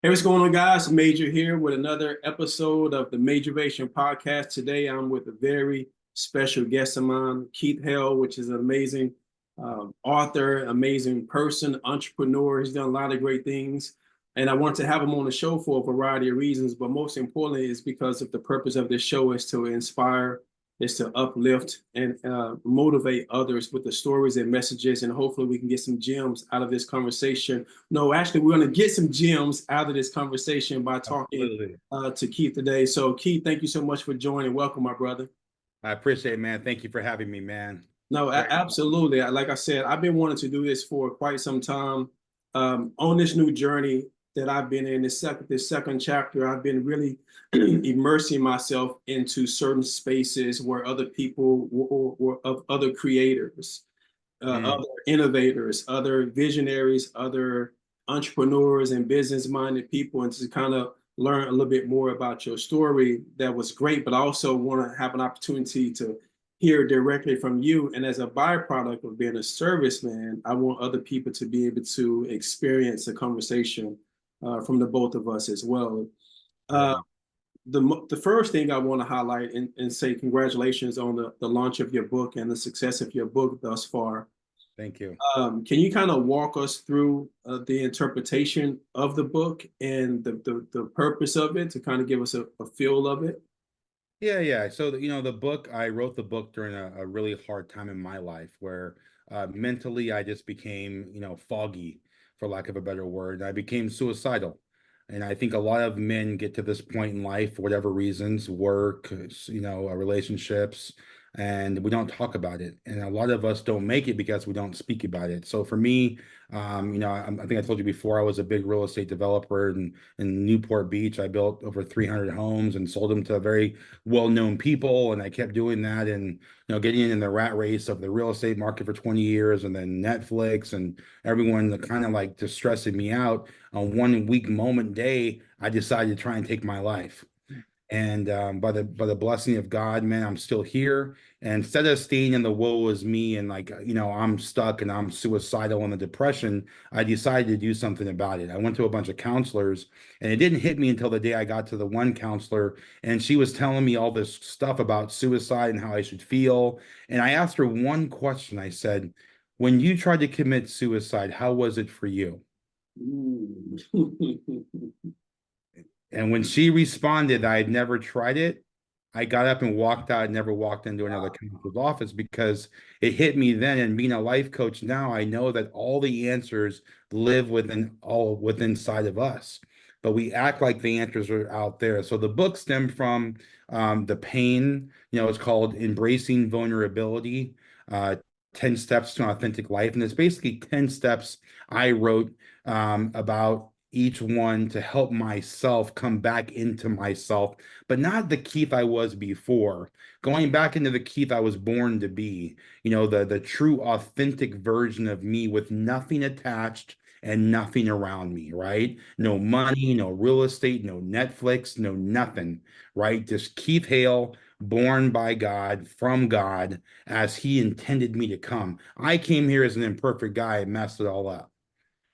Hey, what's going on, guys? Major here with another episode of the Majorvation podcast. Today, I'm with a very special guest of mine, Keith Hale, which is an amazing author, amazing person, entrepreneur. He's done a lot of great things. And I want to have him on the show for a variety of reasons, but most importantly, is because of the purpose of this show is to inspire, is to uplift and motivate others with the stories and messages. And hopefully, we can get some gems out of this conversation. No, actually, we're going to get some gems out of this conversation by talking Absolutely. to Keith today. So, Keith, thank you so much for joining. Welcome, my brother. I appreciate it, man. Thank you for having me, man. No, Very absolutely. Like I said, I've been wanting to do this for quite some time. On this new journey that I've been in, this second chapter, I've been really immersing myself into certain spaces where other people or of other creators, mm, other innovators, other visionaries, other entrepreneurs and business-minded people, and to kind of learn a little bit more about your story. That was great, but I also want to have an opportunity to hear directly from you. And as a byproduct of being a serviceman, I want other people to be able to experience a conversation from the both of us as well. Uh, yeah. the first thing I want to highlight and say congratulations on the launch of your book and the success of your book thus far. Thank you. Can you kind of walk us through the interpretation of the book and the purpose of it to kind of give us a feel of it? Yeah. So, the book, I wrote the book during a really hard time in my life where mentally I just became, foggy, for lack of a better word. I became suicidal. And I think a lot of men get to this point in life for whatever reasons, work, relationships, and we don't talk about it. And a lot of us don't make it because we don't speak about it. So for me, I think I told you before, I was a big real estate developer in Newport Beach. I built over 300 homes and sold them to very well-known people, and I kept doing that and getting in the rat race of the real estate market for 20 years, and then Netflix and everyone kind of like just stressing me out. On one weak moment day, I decided to try and take my life. And by the blessing of God, man, I'm still here. And instead of staying in the woe is me and like, I'm stuck and I'm suicidal and the depression, I decided to do something about it. I went to a bunch of counselors, and it didn't hit me until the day I got to the one counselor, and she was telling me all this stuff about suicide and how I should feel. And I asked her one question. I said, when you tried to commit suicide, how was it for you? Mm. And when she responded, I had never tried it, I got up and walked out and never walked into another counselor's office because it hit me then. And being a life coach now, I know that all the answers live within inside of us. But we act like the answers are out there. So the book stemmed from the pain. It's called Embracing Vulnerability, 10 Steps to an Authentic Life. And it's basically 10 steps I wrote about each one to help myself come back into myself, but not the Keith I was before. Going back into the Keith I was born to be, the true authentic version of me with nothing attached and nothing around me, right? No money, no real estate, no Netflix, no nothing, right? Just Keith Hale, born by God, from God, as he intended me to come. I came here as an imperfect guy and messed it all up,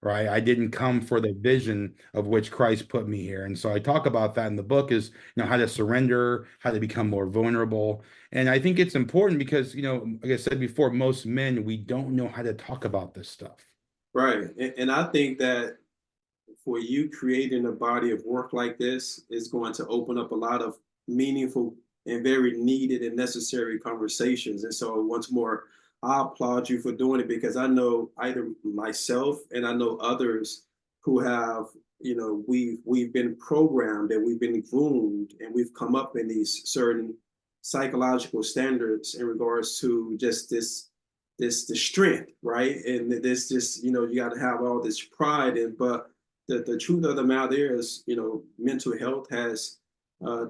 right? I didn't come for the vision of which Christ put me here. And so I talk about that in the book is, how to surrender, how to become more vulnerable. And I think it's important because, like I said before, most men, we don't know how to talk about this stuff. Right. And I think that for you creating a body of work like this is going to open up a lot of meaningful and very needed and necessary conversations. And so once more, I applaud you for doing it because I know either myself and I know others who have, we've been programmed and we've been groomed and we've come up in these certain psychological standards in regards to just this the strength, right? And this just, you got to have all this pride in, but the truth of the matter is, mental health has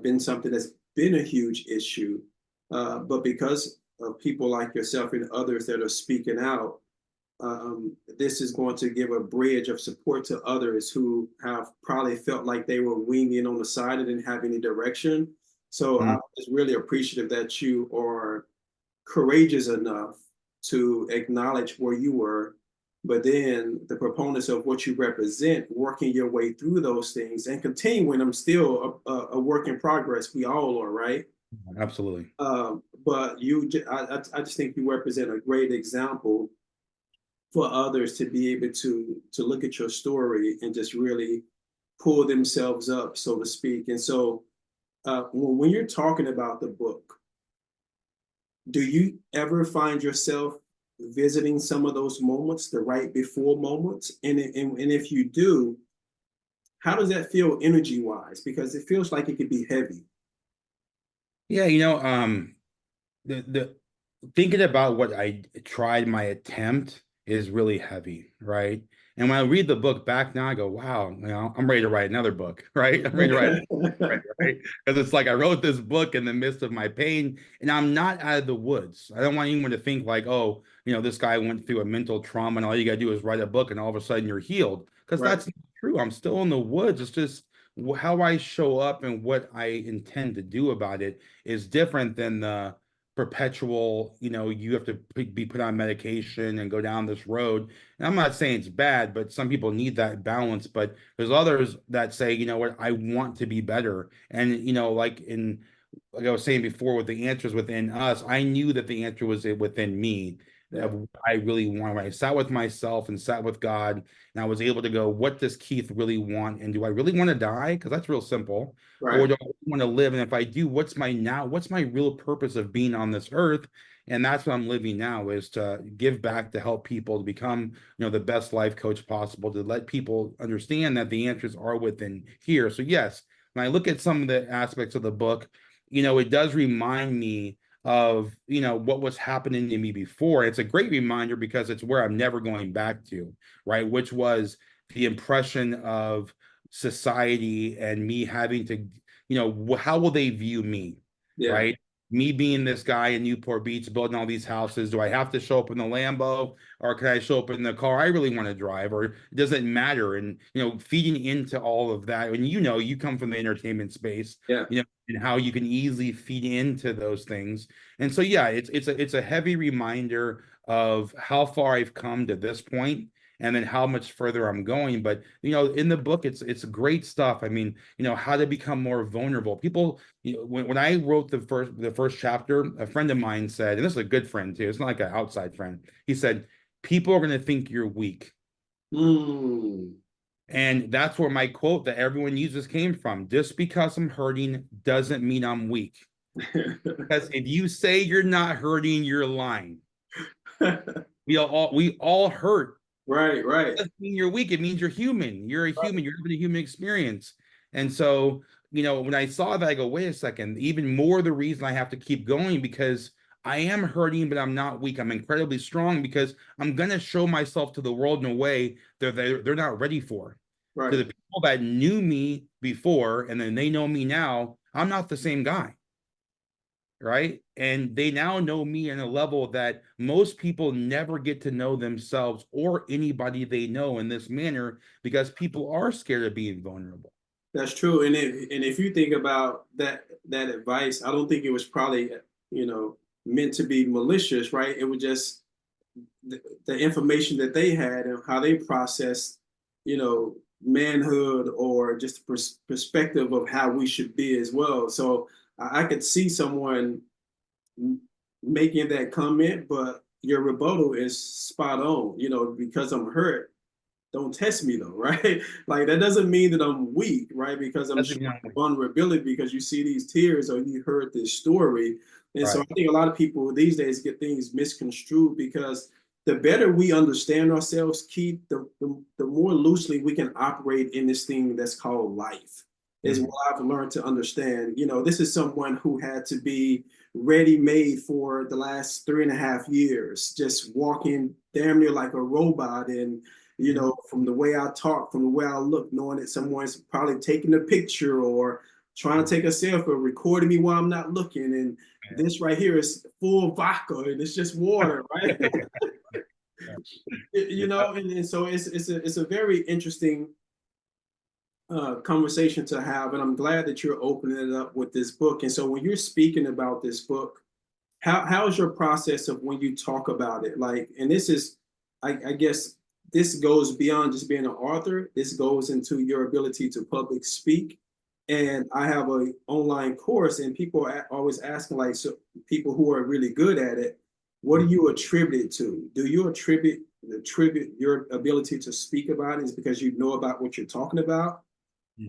been something that's been a huge issue. But because of people like yourself and others that are speaking out, this is going to give a bridge of support to others who have probably felt like they were winging on the side and didn't have any direction. So I'm Mm. just really appreciative that you are courageous enough to acknowledge where you were, but then the proponents of what you represent, working your way through those things and continuing. I'm still a work in progress. We all are, right? Absolutely. But I just think you represent a great example for others to be able to look at your story and just really pull themselves up, so to speak. And so, when you're talking about the book, do you ever find yourself visiting some of those moments, the right before moments? And if you do, how does that feel energy wise? Because it feels like it could be heavy. Yeah, the thinking about what I tried my attempt is really heavy, right? And when I read the book back now, I go, wow, I'm ready to write another book, right? I'm ready to write, right? Because it's like I wrote this book in the midst of my pain, and I'm not out of the woods. I don't want anyone to think like, oh, this guy went through a mental trauma, and all you gotta do is write a book, and all of a sudden you're healed. Because Right, that's not true. I'm still in the woods. It's just how I show up and what I intend to do about it is different than the perpetual, you have to be put on medication and go down this road. And I'm not saying it's bad, but some people need that balance. But there's others that say, you know what, I want to be better. And, like I was saying before, with the answers within us, I knew that the answer was within me yeah, of what I really want. When I sat with myself and sat with God, and I was able to go, what does Keith really want? And do I really want to die? Because that's real simple. Or right, do I want to live? And if I do, what's my real purpose of being on this earth? And that's what I'm living now, is to give back, to help people to become, the best life coach possible, to let people understand that the answers are within here. So yes, when I look at some of the aspects of the book, it does remind me of, what was happening to me before. It's a great reminder because it's where I'm never going back to, right? Which was the impression of society and me having to, how will they view me, yeah, right? Me being this guy in Newport Beach building all these houses, do I have to show up in the Lambo, or can I show up in the car I really want to drive, or does it matter? And feeding into all of that, and you come from the entertainment space, yeah. and how you can easily feed into those things. And so yeah, it's a heavy reminder of how far I've come to this point, and then how much further I'm going. But in the book, it's great stuff. I mean, how to become more vulnerable. People, when I wrote the first chapter, a friend of mine said, and this is a good friend too, it's not like an outside friend. He said, people are going to think you're weak. Mm. And that's where my quote that everyone uses came from. Just because I'm hurting doesn't mean I'm weak. Because if you say you're not hurting, you're lying. We all hurt. Right, right, Doesn't mean you're weak. It means you're human. You're a human. You're having a human experience. And so, when I saw that, I go, wait a second, even more the reason I have to keep going, because I am hurting, but I'm not weak. I'm incredibly strong, because I'm gonna show myself to the world in a way that they're not ready for. To right. the people that knew me before and then they know me now, I'm not the same guy, right? And they now know me in a level that most people never get to know themselves or anybody they know in this manner, because people are scared of being vulnerable. That's true. And if you think about that advice, I don't think it was probably meant to be malicious, right? It was just the information that they had and how they processed, manhood, or just perspective of how we should be as well. So I could see someone making that comment, but your rebuttal is spot on. Because I'm hurt, don't test me though, right? Like that doesn't mean that I'm weak, right? Because I'm That's showing exactly vulnerability because you see these tears or you heard this story. And so right. I think a lot of people these days get things misconstrued because the better we understand ourselves, Keith, the more loosely we can operate in this thing that's called life. Is Mhm. what I've learned to understand. This is someone who had to be ready made for the last 3.5 years, just walking damn near like a robot. And from the way I talk, from the way I look, knowing that someone's probably taking a picture or trying to take a selfie or recording me while I'm not looking. And this right here is full vodka and it's just water, right? And so it's a very interesting conversation to have. And I'm glad that you're opening it up with this book. And so when you're speaking about this book, how's your process of when you talk about it? Like, and this is, I guess, this goes beyond just being an author. This goes into your ability to public speak. And I have a online course, and people are always asking, like, so people who are really good at it, what do you attribute it to? Do you attribute your ability to speak about it is because you know about what you're talking about?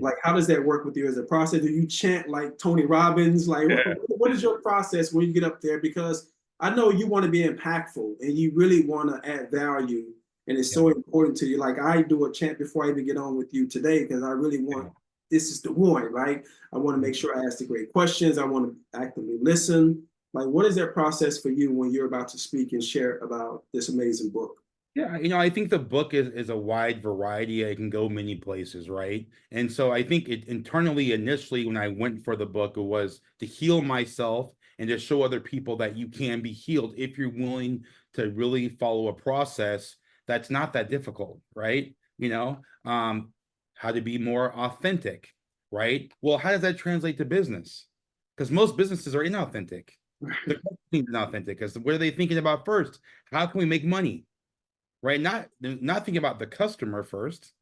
Like, how does that work with you as a process? Do you chant like Tony Robbins? Like, what is your process when you get up there? Because I know you want to be impactful and you really want to add value, and it's so important to you. Like, I do a chant before I even get on with you today because I really want, this is the one, right? I want to make sure I ask the great questions. I want to actively listen. Like, what is that process for you when you're about to speak and share about this amazing book? Yeah, I think the book is a wide variety. It can go many places, right? And so I think it internally, initially, when I went for the book, it was to heal myself and to show other people that you can be healed if you're willing to really follow a process that's not that difficult, right? How to be more authentic, right? Well, how does that translate to business? Because most businesses are inauthentic. They're inauthentic because what are they thinking about first? How can we make money? Right? Not thinking about the customer first,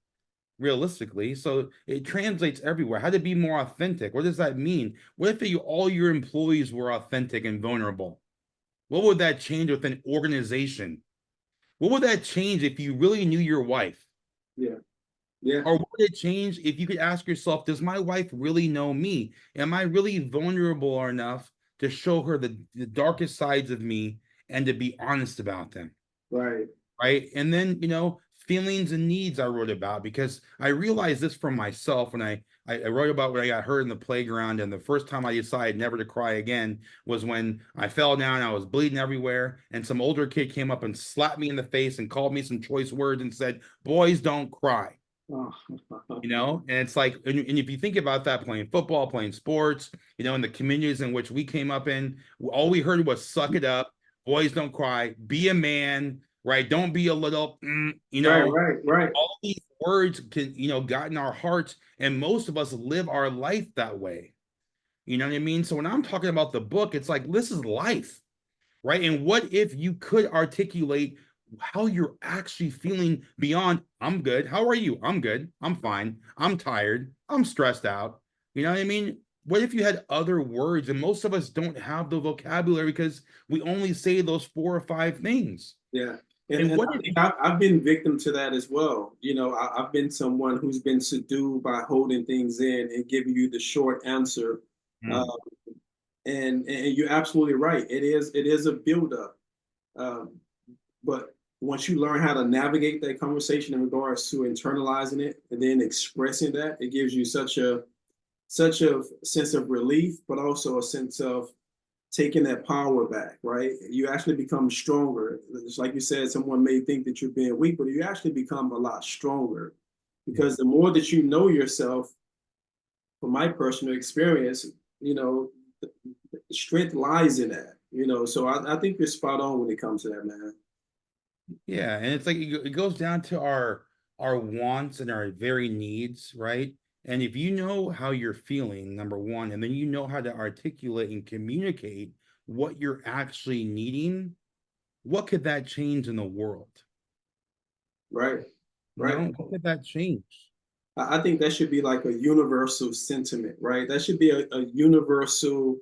realistically. So it translates everywhere. How to be more authentic. What does that mean? What if all your employees were authentic and vulnerable? What would that change with an organization? What would that change if you really knew your wife? Yeah, yeah, Or what would it change if you could ask yourself, does my wife really know me? Am I really vulnerable enough to show her the darkest sides of me and to be honest about them? right. Right. And then, feelings and needs I wrote about because I realized this for myself when I wrote about when I got hurt in the playground. And the first time I decided never to cry again was when I fell down, I was bleeding everywhere. And some older kid came up and slapped me in the face and called me some choice words and said, boys don't cry. Oh. And it's like, and if you think about that, playing football, playing sports, in the communities in which we came up in, all we heard was suck it up, boys don't cry, be a man, right? Don't be a little, Right, right, right. all these words can, got in our hearts, and most of us live our life that way. You know what I mean? So when I'm talking about the book, it's like, this is life, right? And what if you could articulate how you're actually feeling beyond, I'm good. How are you? I'm good. I'm fine. I'm tired. I'm stressed out. You know what I mean? What if you had other words? And most of us don't have the vocabulary because we only say those 4 or 5 things. Yeah. And, And and what I if, think I've been victim to that as well. I've been someone who's been subdued by holding things in and giving you the short answer. Uh, mm, and you're absolutely right. It is a buildup. Um, but once you learn how to navigate that conversation in regards to internalizing it and then expressing that, it gives you such a sense of relief, but also a sense of taking that power back, right? You actually become stronger. It's like you said, someone may think that you're being weak, but you actually become a lot stronger yeah. because the more that you know yourself, from my personal experience, you know, strength lies in that, So I think you're spot on when it comes to that, man. Yeah, and it's like it goes down to our wants and our very needs, right? And if you know how you're feeling, number one, and then you know how to articulate and communicate what you're actually needing, what could that change in the world? Right, right. What could that change? I think that should be like a universal sentiment, right? That should be a universal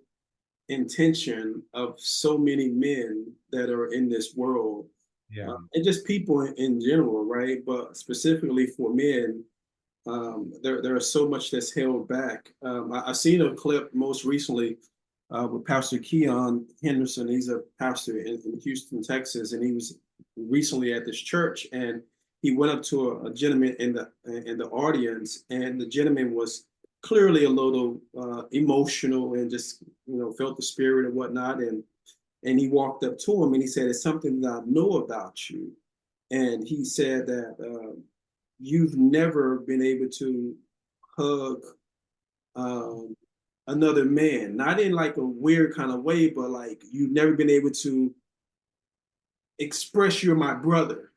intention of so many men that are in this world, Yeah. and just people in general, right? But specifically for men, there is so much that's held back. I seen a clip most recently with Pastor Keon Henderson. He's a pastor in Houston, Texas, and he was recently at this church, and he went up to a gentleman in the audience, and the gentleman was clearly a little emotional and just felt the spirit and whatnot, and he walked up to him and he said, "It's something that I know about you," and he said that you've never been able to hug um, another man, not in like a weird kind of way, but like you've never been able to express you're my brother,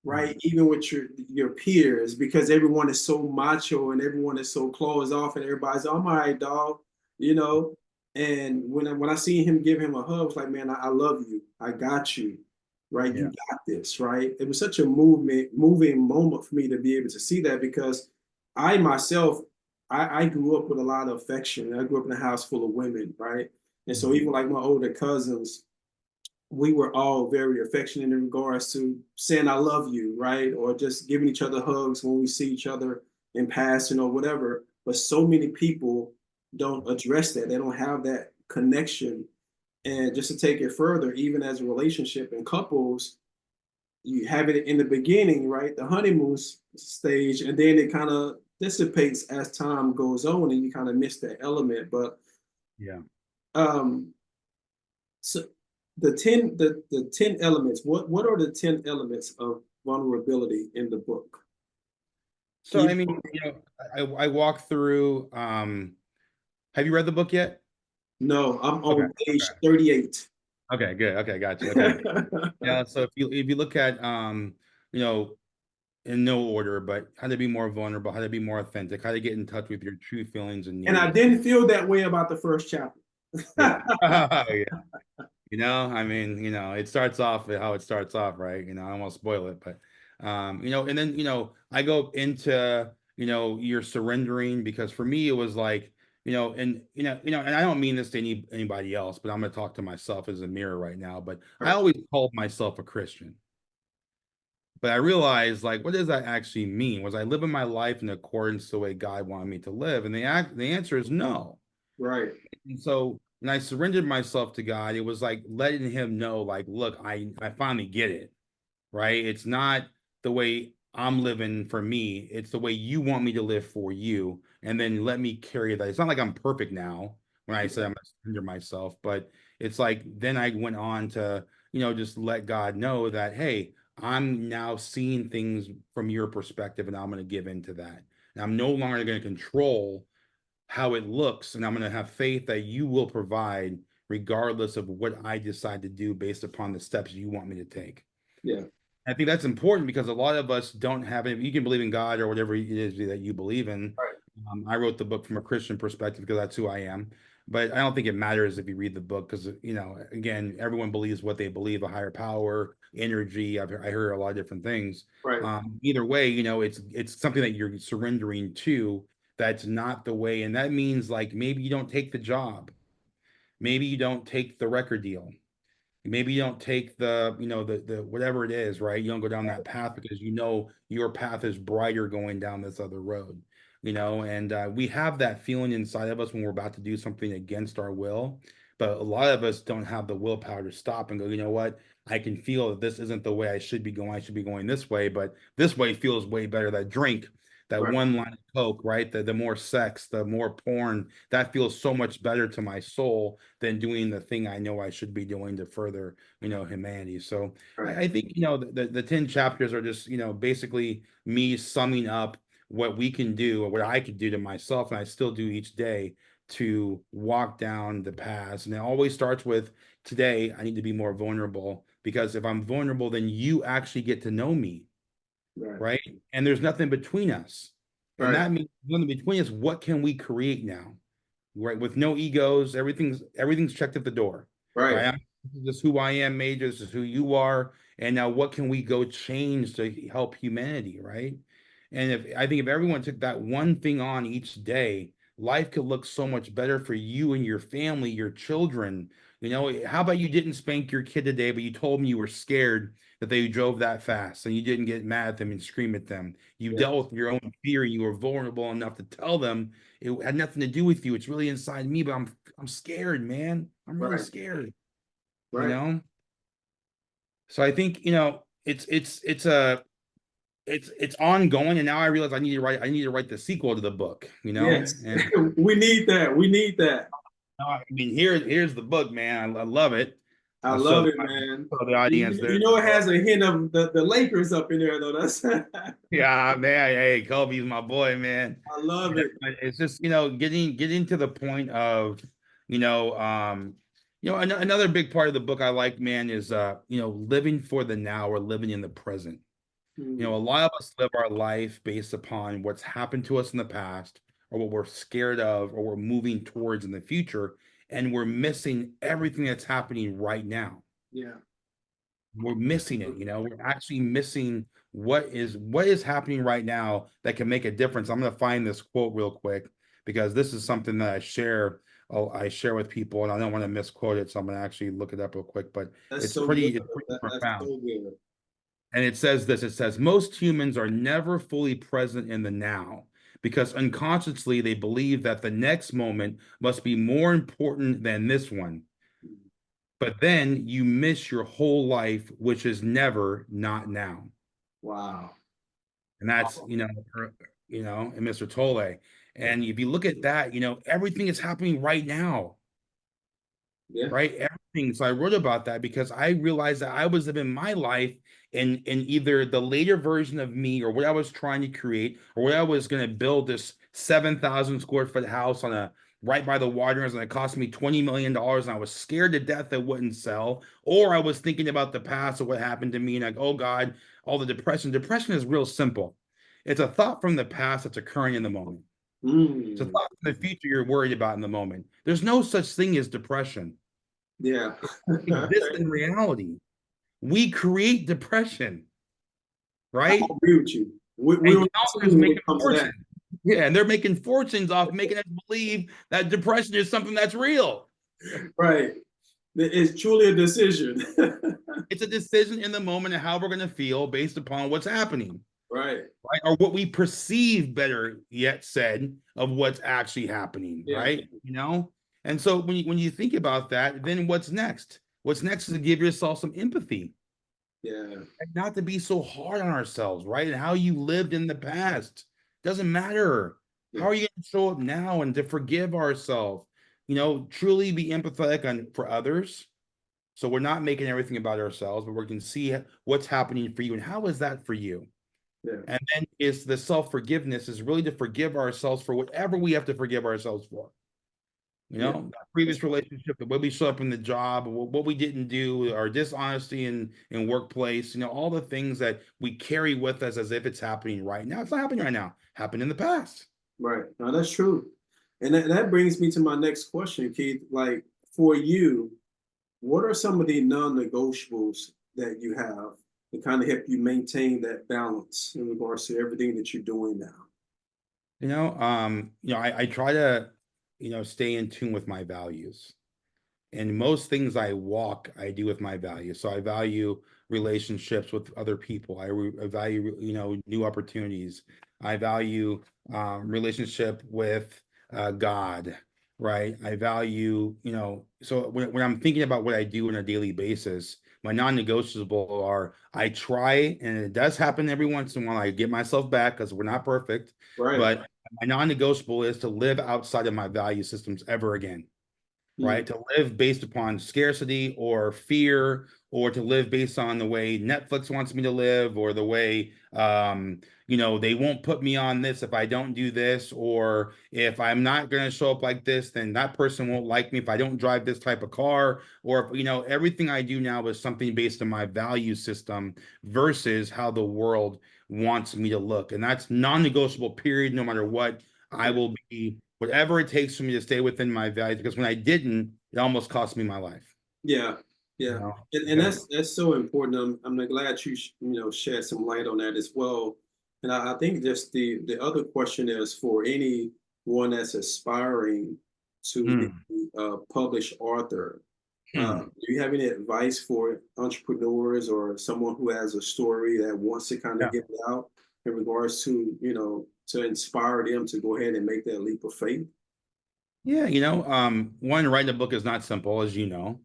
Mm. right? Even with your peers, because everyone is so macho and everyone is so closed off, and everybody's, "Oh, I'm all right, dog," you know. And when I see him give him a hug, it's like, man, I love you, I got you. right? You Yeah. got this, right? It was such a moving moment for me to be able to see that, because I myself, I grew up with a lot of affection. I grew up in a house full of women, right? And so Mhm. even like my older cousins, we were all very affectionate in regards to saying I love you, right? Or just giving each other hugs when we see each other in passing or whatever. But so many people don't address that. They don't have that connection. And just to take it further, even as a relationship and couples, you have it in the beginning, right? The honeymoon stage, and then it kind of dissipates as time goes on, and you kind of miss that element. But Yeah. um, so the 10 elements, what are the 10 elements of vulnerability in the book? Can So you I mean, I walk through. Have you read the book yet? No, I'm Okay. on Okay. page 38. Okay. Good. Okay. Gotcha. Okay. Yeah. So if you look at you know, in no order, but how to be more vulnerable, how to be more authentic, how to get in touch with your true feelings and And I needs. didn't feel that way about the first chapter. Yeah. Yeah. I mean, it starts off with how it starts off, right? I almost spoil it, but and then I go into you're surrendering, because for me it was like, and I don't mean this to anybody else, but I'm gonna talk to myself as a mirror right now. But I Right, always called myself a Christian. But I realized, like, what does that actually mean? Was I living my life in accordance to the way God wanted me to live? And the answer is no. right, And so when I surrendered myself to God, it was like letting him know, like, look, I finally get it, right? It's not the way I'm living for me, it's the way you want me to live for you. And then let me carry that. It's not like I'm perfect now when I said I'm gonna surrender myself, but it's like then I went on to, just let God know that, hey, I'm now seeing things from your perspective and I'm going to give into that. And I'm no longer going to control how it looks, and I'm going to have faith that you will provide regardless of what I decide to do based upon the steps you want me to take. yeah, I think that's important because a lot of us don't have it. You can believe in God or whatever it is that you believe in. right, I wrote the book from a Christian perspective because that's who I am. But I don't think it matters if you read the book because, again, everyone believes what they believe, a higher power, energy. I heard a lot of different things. right, Either way, it's something that you're surrendering to. That's not the way, and that means like maybe you don't take the job, maybe you don't take the record deal. Maybe you don't take the whatever it is, right? You don't go down that path because your path is brighter going down this other road, and we have that feeling inside of us when we're about to do something against our will. But a lot of us don't have the willpower to stop and go, you know what? I can feel that this isn't the way I should be going. I should be going this way, but this way feels way better. That drink, that right, one line of Coke, right? The more sex, the more porn, that feels so much better to my soul than doing the thing I know I should be doing to further, humanity. So right, I think, the 10 chapters are just, basically me summing up what we can do or what I could do to myself, and I still do each day to walk down the path. And it always starts with today, I need to be more vulnerable because if I'm vulnerable, then you actually get to know me, right, right? And there's nothing between us. And right, that means nothing between us. What can we create now? Right? With no egos, everything's checked at the door, right, right? This is who I am, Major. This is who you are, and now what can we go change to help humanity, right? And if everyone took that one thing on each day, life could look so much better for you and your family, your children. How about you didn't spank your kid today, but you told me you were scared that they drove that fast and you didn't get mad at them and scream at them. You yeah, dealt with your own fear and you were vulnerable enough to tell them it had nothing to do with you. It's really inside me, but I'm scared, man. I'm really right, scared, you right. know? So I think, it's ongoing, and now I realize I need to write the sequel to the book, Yes, and we need that. We need that. now, I mean, here's the book, man. I love it. I So love the, it, man. so the audience, You there's know, the it has book. a hint of the Lakers up in there, though. That's I Yeah, man. Hey, Kobe's my boy, man. love it. But it's just, getting to the point of, another big part of the book I like, man, is living for the now or living in the present. A Mm, lot of us live our life based upon what's happened to us in the past or what we're scared of or we're moving towards in the future, and we're missing everything that's happening right now. yeah, we're missing it. We're actually missing what is happening right now that can make a difference. I'm going to find this quote real quick because this is something that I share with people, and I don't want to misquote it, so I'm going to actually look it up real quick. But That's it's so good. pretty That's profound. so good. And it says this, it says, most humans are never fully present in the now because unconsciously they believe that the next moment must be more important than this one. But then you miss your whole life, which is never not now. Wow. And that's, and Mr. Tolle. And if you look at that, everything is happening right now. Yeah. Right? Everything. So I wrote about that because I realized that I was living my life in either the later version of me or what I was trying to create or what I was going to build this 7,000 square foot house on a right by the water, and it cost me $20 million. And I was scared to death it wouldn't sell. Or I was thinking about the past of what happened to me and like, oh God, all the depression. Depression is real simple. It's a thought from the past that's occurring in the moment. It's a Mm. thought from the future you're worried about in the moment. There's no such thing as depression Yeah. exist in reality. We create depression, I right? agree with you. We And don't counselors see when making it comes to that. fortunes. Yeah, and they're making fortunes off making us believe that depression is something that's real. Right. It's truly a decision. It's a decision in the moment of how we're going to feel based upon what's happening, Right. right? Or what we perceive, better yet said, of what's actually happening, Yeah. right? And so when you think about that, then what's next? What's next is to give yourself some empathy Yeah. and not to be so hard on ourselves, right? And how you lived in the past doesn't matter. Yeah. How are you going to show up now and to forgive ourselves? Truly be empathetic for others. So we're not making everything about ourselves, but we can see what's happening for you and how is that for you. Yeah. And then it's the self-forgiveness is really to forgive ourselves for whatever we have to forgive ourselves for. Yeah. That previous relationship, the way we show up in the job, what we didn't do, our dishonesty in workplace, all the things that we carry with us as if it's happening right now. It's not happening right now. Happened in the past. Right. No, that's true. And that brings me to my next question, Keith. Like for you, what are some of the non-negotiables that you have to kind of help you maintain that balance in regards to everything that you're doing now? I try to, stay in tune with my values. And most things I do with my values. So I value relationships with other people. I value, new opportunities. I value relationship with God, right? I value, so when I'm thinking about what I do on a daily basis, my non-negotiable are I try, and it does happen every once in a while. I get myself back because we're not perfect, Right. but my non-negotiable is to live outside of my value systems ever again, Mm. right? To live based upon scarcity or fear, or to live based on the way Netflix wants me to live, or the way they won't put me on this if I don't do this, or if I'm not going to show up like this, then that person won't like me if I don't drive this type of car, or if, everything I do now is something based on my value system versus how the world wants me to look. And that's non-negotiable, period, no matter what. I Yeah. will be whatever it takes for me to stay within my values, because when I didn't, it almost cost me my life. Yeah. You Yeah. know, And because that's so important. I'm glad you shed some light on that as well. And I think just the other question is for anyone that's aspiring to be mm, a published author. hmm. Do you have any advice for entrepreneurs or someone who has a story that wants to kind of Yeah. get it out in regards to, to inspire them to go ahead and make that leap of faith? Yeah, one, writing a book is not simple, as you know.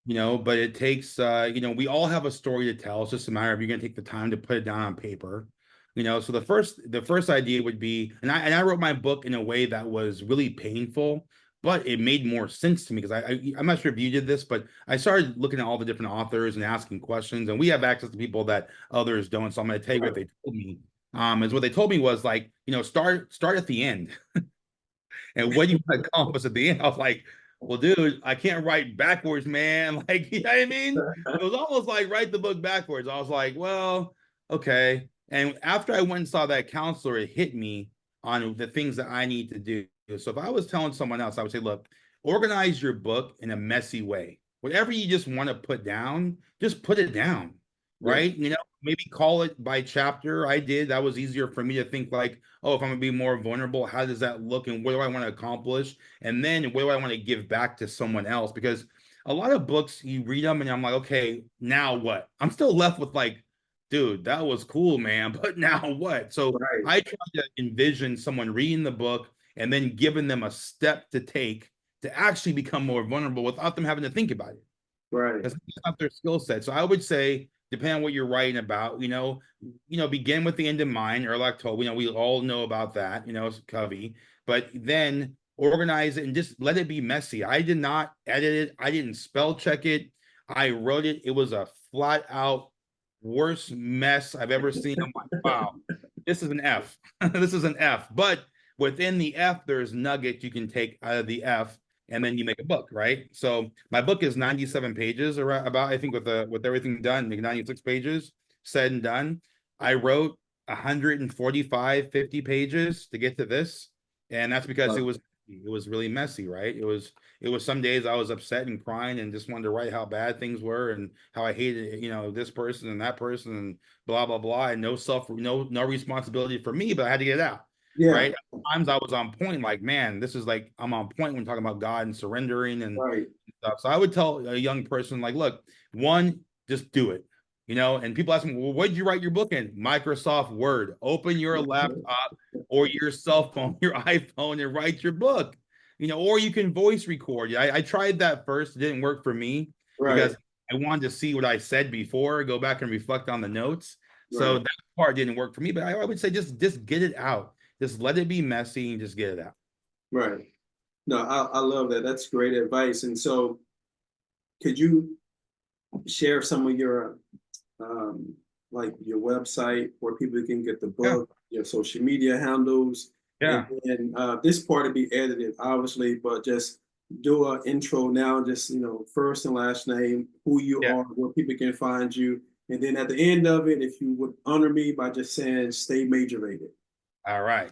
Yeah. But it takes we all have a story to tell. It's just a matter of you're gonna take the time to put it down on paper. So the first idea would be, and I wrote my book in a way that was really painful, but it made more sense to me because I'm not sure if you did this, but I started looking at all the different authors and asking questions, and we have access to people that others don't. So I'm gonna tell you what Right. they told me. Is what they told me was like, start at the end. And what do you want to accomplish at the end? I was like, well, dude, I can't write backwards, man. Like, you know what I mean? It was almost like write the book backwards. I was like, well, okay. And after I went and saw that counselor, it hit me on the things that I need to do. So if I was telling someone else, I would say, look, organize your book in a messy way. whatever you just want to put down, just put it down, Yeah. right? Maybe call it by chapter. I did. That was easier for me to think like, oh, if I'm gonna be more vulnerable, how does that look, and what do I want to accomplish, and then what do I want to give back to someone else? Because a lot of books, you read them, and I'm like, okay, now what? I'm still left with like, dude, that was cool, man, but now what? So Right. I try to envision someone reading the book and then giving them a step to take to actually become more vulnerable without them having to think about it. Right. That's not their skill set. So I would say, depending on what you're writing about, begin with the end in mind, or like told, we all know about that, it's Covey, but then organize it and just let it be messy. I did not edit it. I didn't spell check it. I wrote it. It was a flat out worst mess I've ever seen. I'm like, wow, this is an F. This is an F. But within the F, there's nuggets you can take out of the F, and then you make a book, right? So my book is 97 pages, or about, I think, with everything done, 96 pages said and done. I wrote 145, 50 pages to get to this, and that's because it was really messy, right? It was some days I was upset and crying and just wanted to write how bad things were and how I hated, this person and that person and blah blah blah, and no responsibility for me, but I had to get it out, Yeah. right? Times I was on point, like, man, this is like I'm on point when talking about God and surrendering and Right. stuff. So I would tell a young person, like, look, one, just do it. And people ask me, well, what did you write your book in? Microsoft Word. Open your laptop or your cell phone, your iPhone, and write your book. Or you can voice record. I tried that first. It didn't work for me Right. because I wanted to see what I said before, go back and reflect on the notes. So Right. that part didn't work for me. But I would say just get it out. Just let it be messy and just get it out. Right. No, I love that. That's great advice. And so, could you share some of your um, like your website where people can get the Yeah. book, your social media handles, and Yeah. then this part to be edited, obviously, but just do an intro now, just first and last name, who you Yeah. are, where people can find you, and then at the end of it, if you would honor me by just saying "Stay major rated." All right.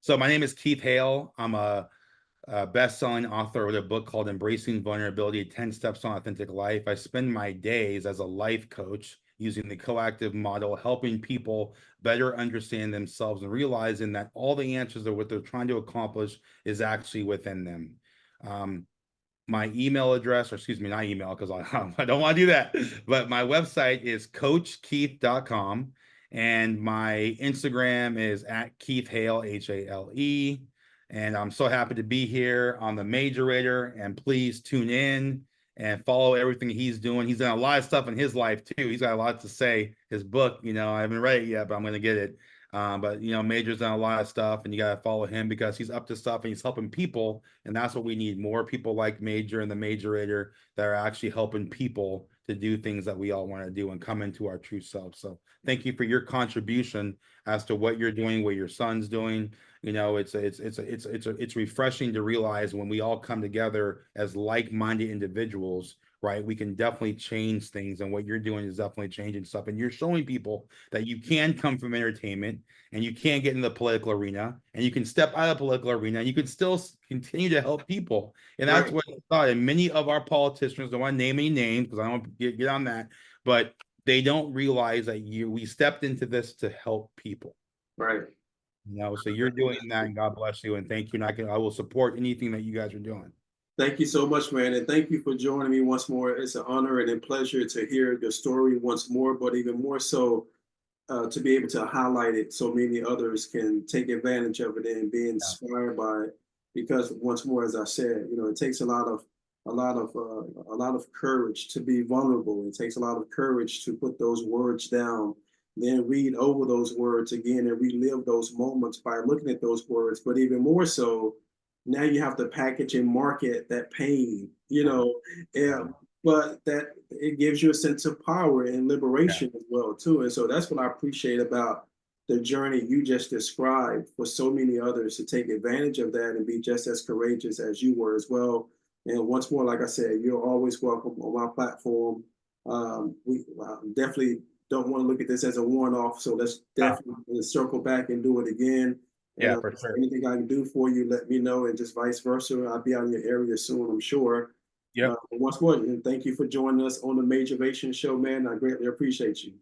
So my name is Keith Hale. I'm a best-selling author with a book called Embracing Vulnerability: 10 Steps on Authentic Life. I spend my days as a life coach using the coactive model, helping people better understand themselves and realizing that all the answers of what they're trying to accomplish is actually within them. Um, my email address, or excuse me, not email, because I don't want to do that, but my website is coachkeith.com, and my Instagram is at Keith Hale, Hale. And I'm so happy to be here on the Majorator, and please tune in and follow everything he's doing. He's done a lot of stuff in his life too. He's got a lot to say. His book, I haven't read it yet, but I'm going to get it. But Major's done a lot of stuff, and you got to follow him because he's up to stuff and he's helping people, and that's what we need: more people like Major and the Majorator that are actually helping people to do things that we all want to do and come into our true self. So thank you for your contribution as to what you're doing, what your son's doing. It's refreshing to realize when we all come together as like-minded individuals, right? We can definitely change things, and what you're doing is definitely changing stuff. And you're showing people that you can come from entertainment and you can get in the political arena and you can step out of the political arena and you can still continue to help people. And that's Right. what I thought. And many of our politicians, don't want to name any names because I don't get on that, but they don't realize that we stepped into this to help people. Right. So you're doing that, and God bless you, and thank you. And I will support anything that you guys are doing. Thank you so much, man, and thank you for joining me once more. It's an honor and a pleasure to hear your story once more, but even more so to be able to highlight it so many others can take advantage of it and be Yeah. inspired by it. Because once more, as I said, it takes a lot of courage to be vulnerable. It takes a lot of courage to put those words down, then read over those words again and relive those moments by looking at those words. But even more so, now you have to package and market that pain, yeah, but that it gives you a sense of power and Yeah. liberation as well too. And so that's what I appreciate about the journey you just described for so many others to take advantage of that and be just as courageous as you were as well. And once more, like I said, you're always welcome on my platform. We definitely don't want to look at this as a one-off, so let's Yeah. definitely circle back and do it again. And Yeah, for sure. anything I can do for you, let me know, and just vice versa. I'll be out in your area soon, I'm sure. Yep. Once more, and thank you for joining us on the Majorvation show, man. I greatly appreciate you.